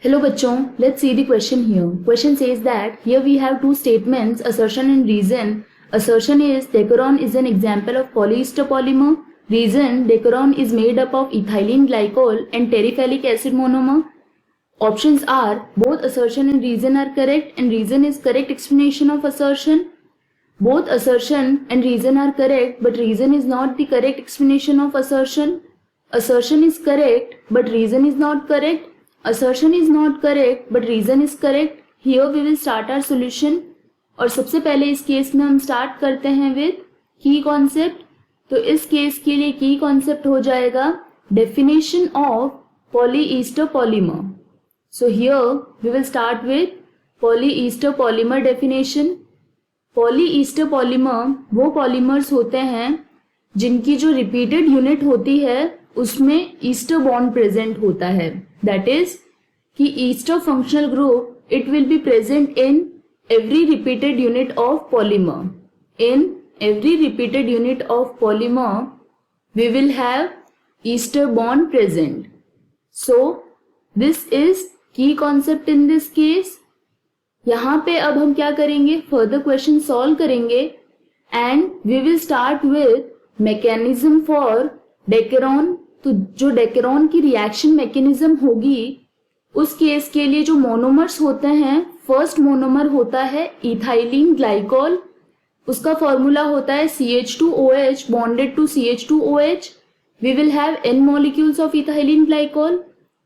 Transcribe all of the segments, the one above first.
Hello बच्चों, let's see the question here. Question says that here we have two statements, assertion and reason. Assertion is Decaron is an example of polyester polymer. Reason, Decaron is made up of ethylene glycol and terephthalic acid monomer. Options are both assertion and reason are correct and reason is correct explanation of assertion. Both assertion and reason are correct but reason is not the correct explanation of assertion. Assertion is correct but reason is not correct. Assertion is not correct but reason is correct. Here we will start our solution. और सबसे पहले इस case में हम start करते हैं with की concept. तो इस केस के लिए की कॉन्सेप्ट हो जाएगा definition of polyester polymer. So here we will start with polyester polymer definition. Polyester polymer वो पॉलीमर्स होते हैं जिनकी जो रिपीटेड यूनिट होती है उसमें ईस्टर बॉन्ड प्रेजेंट होता है. दैट इज कि Easter functional group it will be present in every repeated unit of polymer. In every repeated unit of polymer, we will have ester bond present. So, this is key concept in this case. यहाँ पे अब हम क्या करेंगे, further question solve करेंगे and we will start with mechanism for Decaron. तो जो Decaron की reaction mechanism होगी उस केस के लिए जो मोनोमर्स होते हैं, फर्स्ट मोनोमर होता है इथाइलिन ग्लाइकोल. उसका फॉर्मूला होता है CH2OH bonded to CH2OH. We will have n molecules of ethylene glycol.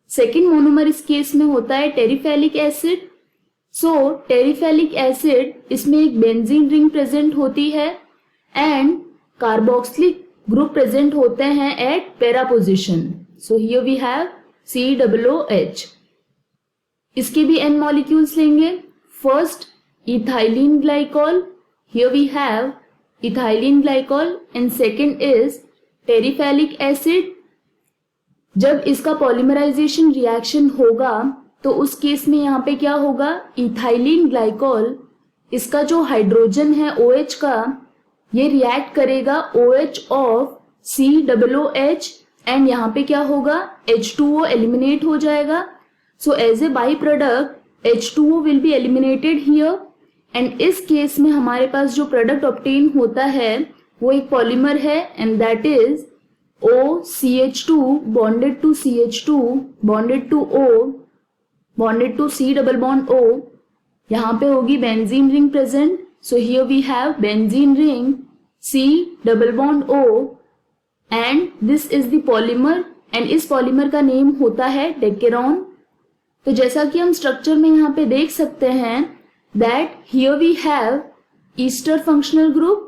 Second monomer इस केस में होता है टेरिफेलिक एसिड. सो टेरिफेलिक एसिड इसमें एक बेंजीन रिंग प्रेजेंट होती है एंड कार्बोक्सिलिक ग्रुप प्रेजेंट होते हैं at para position. So here we have COOH. इसके भी n मॉलिक्यूल्स लेंगे. First ethylene glycol, here we have ethylene glycol and second is terephthalic acid. जब इसका पॉलीमराइजेशन रिएक्शन होगा तो उस केस में यहाँ पे क्या होगा, इथाइलिन ग्लाइकोल इसका जो हाइड्रोजन है OH का ये रिएक्ट करेगा OH ऑफ COOH एंड यहाँ पे क्या होगा, H2O एलिमिनेट हो जाएगा. So as a byproduct, H2O will be eliminated here and इस केस में हमारे पास जो प्रोडक्ट ऑब्टेन होता है वो एक पॉलीमर है and that is OCH2 bonded to CH2 bonded to O bonded to C double bond O. यहाँ पे होगी benzene ring present. So here we have benzene ring C double bond O and this is the polymer and इस polymer का name होता है Decaron. तो जैसा कि हम स्ट्रक्चर में यहाँ पे देख सकते हैं that here we have ester functional group.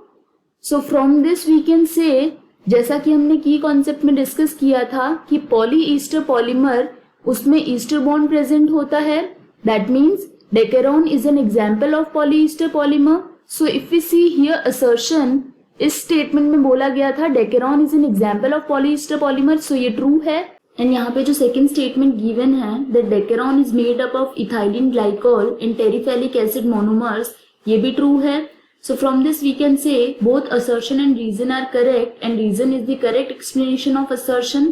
So from this we can say, जैसा कि हमने की कॉन्सेप्ट में डिस्कस किया था कि पॉली ईस्टर पॉलीमर उसमें ईस्टर बॉन्ड प्रेजेंट होता है. That means Decaron is an example of polyester polymer. So if we see here assertion, इस स्टेटमेंट में बोला गया था Decaron is an example of polyester polymer. So ये true है. एंड यहाँ पे जो सेकेंड स्टेटमेंट गिवन है that Decaron is made up of ethylene glycol and terephthalic acid monomers, ये भी ट्रू है. So from this we can say both assertion and reason are correct and reason is the correct explanation of assertion.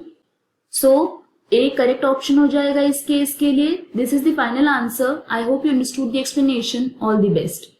So A correct option हो जाएगा इस case के लिए. This is the final answer. I hope you understood the explanation. All the best.